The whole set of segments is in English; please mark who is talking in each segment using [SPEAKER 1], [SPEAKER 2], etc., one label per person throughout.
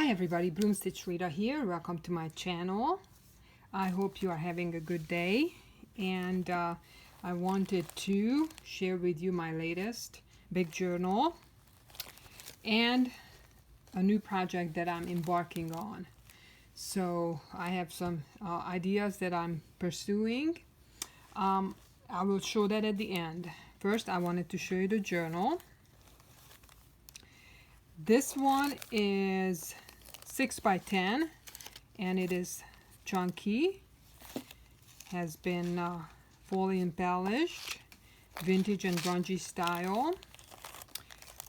[SPEAKER 1] Hi everybody, Broomstitch Rita here. Welcome to my channel. I hope you are having a good day, and I wanted to share with you my latest big journal and a new project that I'm embarking on. So I have some ideas that I'm pursuing. I will show that at the end. First, I wanted to show you the journal. This one is 6 by 10 and it is chunky, has been fully embellished, vintage and grungy style.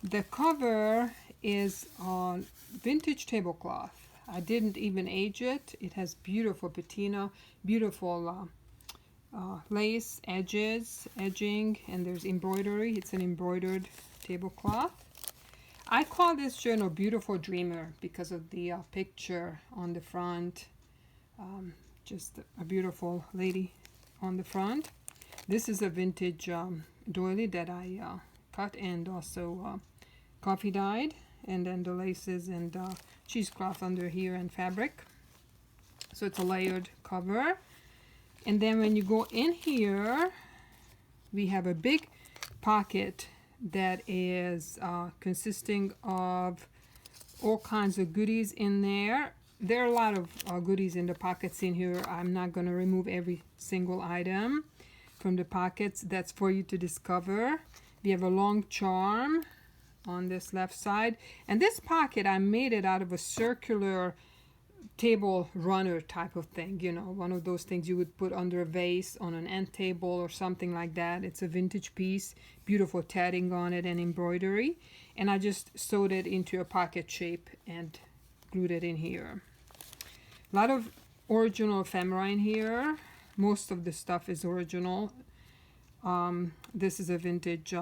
[SPEAKER 1] The cover is on vintage tablecloth. I didn't even age it. It has beautiful patina, beautiful lace edging, and there's embroidery. It's an embroidered tablecloth. I call this journal Beautiful Dreamer because of the picture on the front. Just a beautiful lady on the front. This is a vintage doily that I cut and also coffee dyed, and then the laces and cheesecloth under here and fabric. So it's a layered cover. And then when you go in here, we have a big pocket that is consisting of all kinds of goodies in there. There are a lot of goodies in the pockets in here. I'm not going to remove every single item from the pockets. That's for you to discover. We have a long charm on this left side, and this pocket, I made it out of a circular table runner type of thing, you know, one of those things you would put under a vase on an end table or something like that. It's a vintage piece, beautiful tatting on it and embroidery, and I just sewed it into a pocket shape and glued it in here. A lot of original ephemera in here. Most of the stuff is original. This is a vintage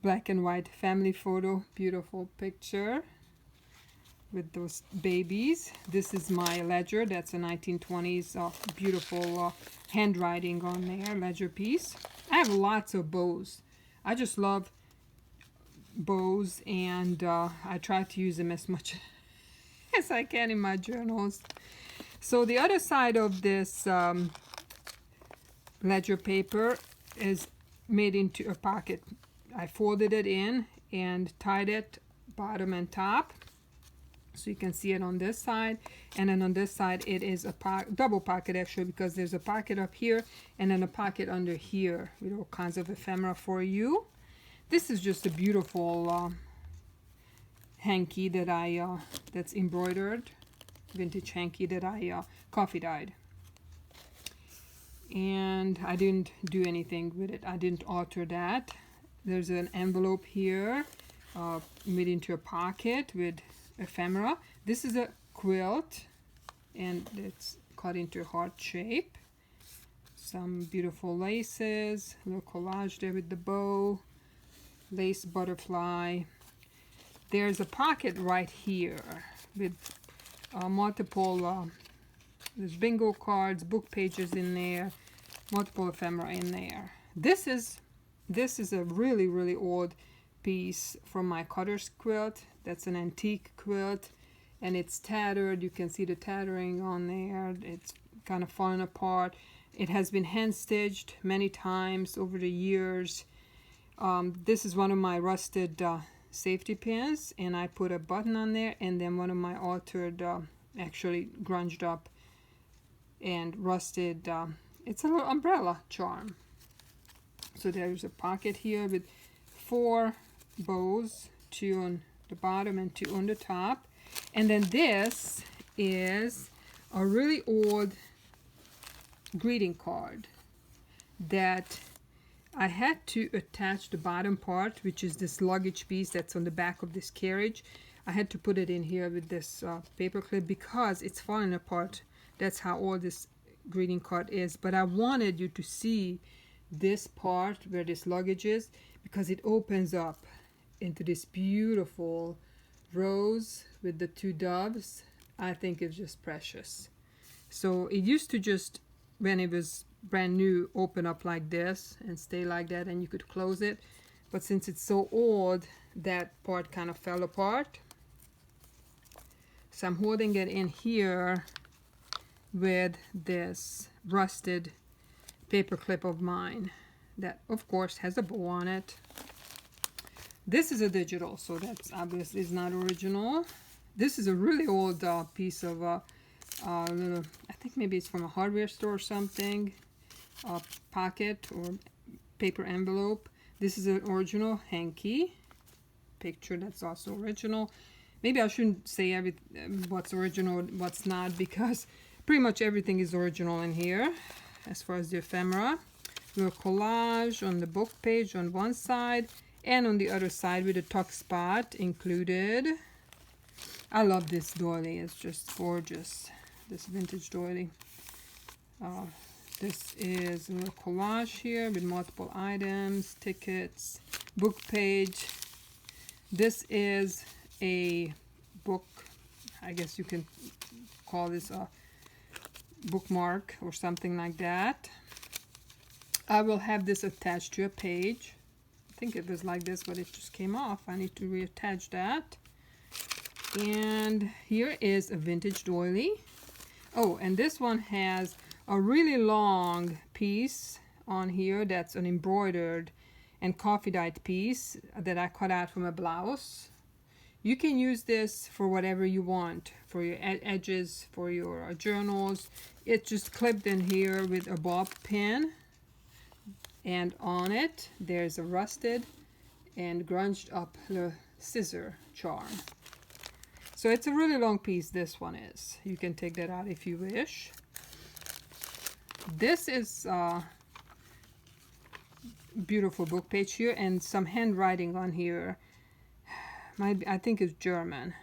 [SPEAKER 1] black and white family photo, beautiful picture with those babies. This is my ledger. That's a 1920s beautiful handwriting on there, ledger piece. I have lots of bows. I just love bows, and I try to use them as much as I can in my journals. So the other side of this ledger paper is made into a pocket. I folded it in and tied it bottom and top, so you can see it on this side, and then on this side it is a double pocket actually, because there's a pocket up here and then a pocket under here with all kinds of ephemera for you. This is just a beautiful hanky that that's embroidered, vintage hanky that I coffee dyed, and I didn't do anything with it. I didn't alter that. There's an envelope here made into a pocket with ephemera. This is a quilt, and it's cut into a heart shape. Some beautiful laces, a little collage there with the bow, lace butterfly. There's a pocket right here with multiple there's bingo cards, book pages in there, multiple ephemera in there. This is a really old piece from my Cutter's quilt. That's an antique quilt, and it's tattered. You can see the tattering on there. It's kind of falling apart. It has been hand stitched many times over the years. This is one of my rusted safety pins, and I put a button on there, and then one of my altered, actually grunged up and rusted, it's a little umbrella charm. So there's a pocket here with 4 bows, 2 on the bottom and 2 on the top. And then this is a really old greeting card that I had to attach the bottom part, which is this luggage piece that's on the back of this carriage. I had to put it in here with this paper clip because it's falling apart. That's how old this greeting card is. But I wanted you to see this part where this luggage is, because it opens up into this beautiful rose with the 2 doves. I think it's just precious. So it used to just, when it was brand new, open up like this and stay like that, and you could close it. But since it's so old, that part kind of fell apart. So I'm holding it in here with this rusted paper clip of mine that of course has a bow on it. This is a digital, so that's obviously is not original. This is a really old piece of little, I think maybe it's from a hardware store or something, pocket or paper envelope. This is an original hanky picture that's also original. Maybe I shouldn't say what's original, what's not, because pretty much everything is original in here as far as the ephemera. Little collage on the book page on one side and on the other side with a tuck spot included. I love this doily, it's just gorgeous, this vintage doily. This is a little collage here with multiple items, tickets, book page. This is a book, I guess you can call this a bookmark or something like that. I will have this attached to a page. I think it was like this, but it just came off. I need to reattach that. And here is a vintage doily. Oh, and this one has a really long piece on here that's an embroidered and coffee dyed piece that I cut out from a blouse. You can use this for whatever you want, for your edges, for your journals. It's just clipped in here with a bob pin, and on it there's a rusted and grunged up scissor charm. So it's a really long piece, this one is. You can take that out if you wish. This is a beautiful book page here and some handwriting on here. I think it's German.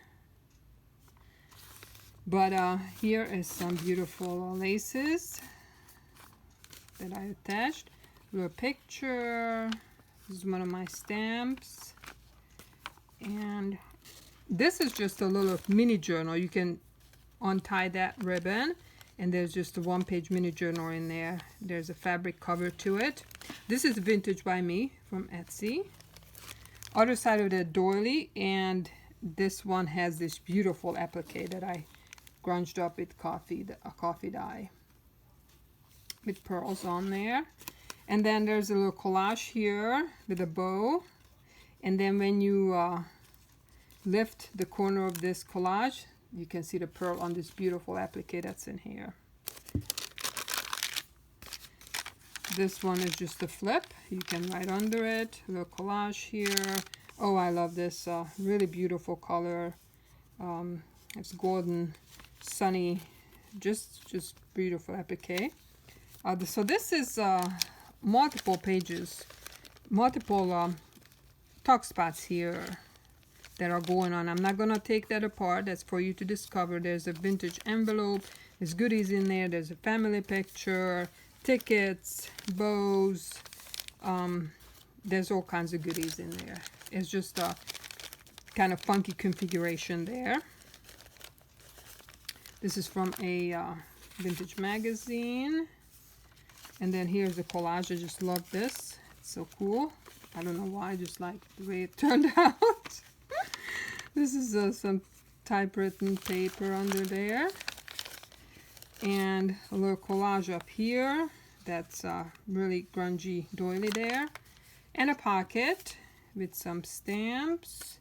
[SPEAKER 1] But here is some beautiful laces that I attached. Little picture. This is one of my stamps. And this is just a little mini journal. You can untie that ribbon and there's just a one-page mini journal in there. There's a fabric cover to it. This is Vintage by Me from Etsy. Other side of the doily, and this one has this beautiful applique that I grunged up with a coffee dye with pearls on there. And then there's a little collage here with a bow. And then when you lift the corner of this collage, you can see the pearl on this beautiful applique that's in here. This one is just a flip. You can write under it. A little collage here. Oh, I love this really beautiful color. It's golden, sunny, just beautiful applique. So this is multiple pages, multiple tuck spots here that are going on. I'm not gonna take that apart. That's for you to discover. There's a vintage envelope. There's goodies in there. There's a family picture, tickets, bows. There's all kinds of goodies in there. It's just a kind of funky configuration there. This is from a vintage magazine. And then here's a collage. I just love this. It's so cool. I don't know why, I just like the way it turned out. This is some typewritten paper under there. And a little collage up here. That's really grungy doily there. And a pocket with some stamps.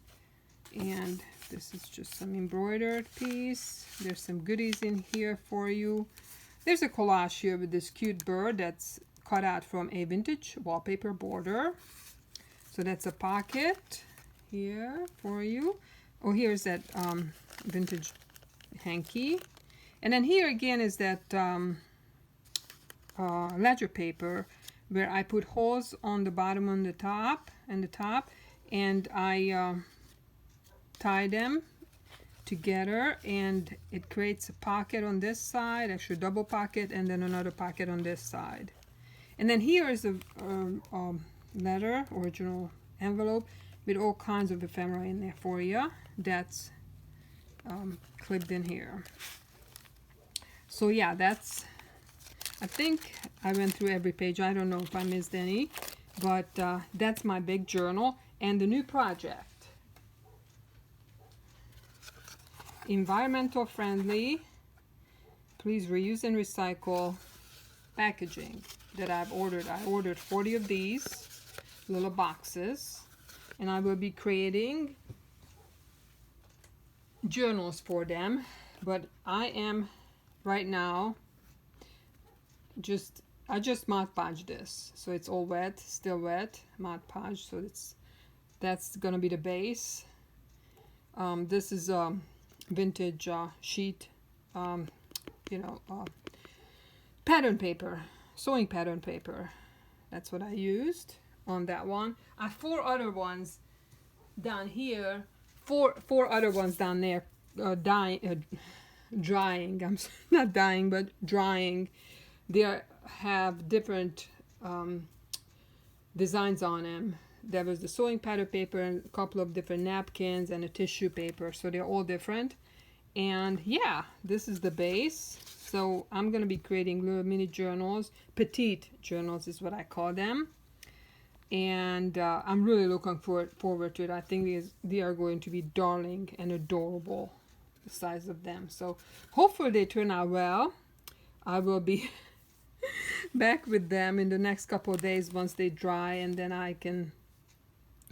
[SPEAKER 1] And this is just some embroidered piece. There's some goodies in here for you. There's a collage here with this cute bird that's cut out from a vintage wallpaper border. So that's a pocket here for you. Oh, here's that vintage hanky. And then here again is that ledger paper where I put holes on the bottom and the top, and I tie them together, and it creates a pocket on this side, actually double pocket, and then another pocket on this side. And then here is a letter, original envelope with all kinds of ephemera in there for you. That's clipped in here. So yeah, that's, I think I went through every page. I don't know if I missed any, but that's my big journal and the new project. environmental friendly, please reuse and recycle packaging that I've ordered. I ordered 40 of these little boxes, and I will be creating journals for them. But I am right now I just Mod Podge this, so it's all wet, still wet, Mod Podge. So that's gonna be the base. This is a vintage sheet, pattern paper, sewing pattern paper. That's what I used on that one. I have 4 other ones down here, four other ones down there, drying. I'm not dying, but drying. They have different designs on them. There was the sewing pattern paper and a couple of different napkins and a tissue paper, so they're all different. And yeah, this is the base. So I'm gonna be creating little mini journals. Petite journals is what I call them. And I'm really looking forward to it. I think they are going to be darling and adorable, the size of them. So hopefully they turn out well. I will be back with them in the next couple of days once they dry, and then I can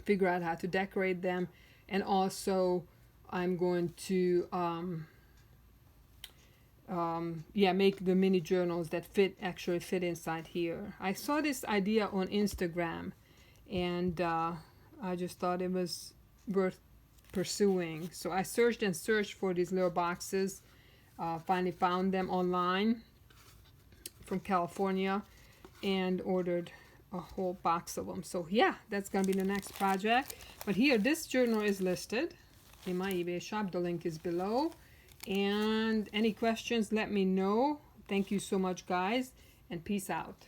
[SPEAKER 1] figure out how to decorate them. And also I'm going to make the mini journals that actually fit inside here. I saw this idea on Instagram, and I just thought it was worth pursuing. So I searched and searched for these little boxes, finally found them online from California, and ordered a whole box of them. So yeah, that's gonna be the next project. But here, this journal is listed in my eBay shop. The link is below. And any questions, let me know. Thank you so much, guys, and peace out.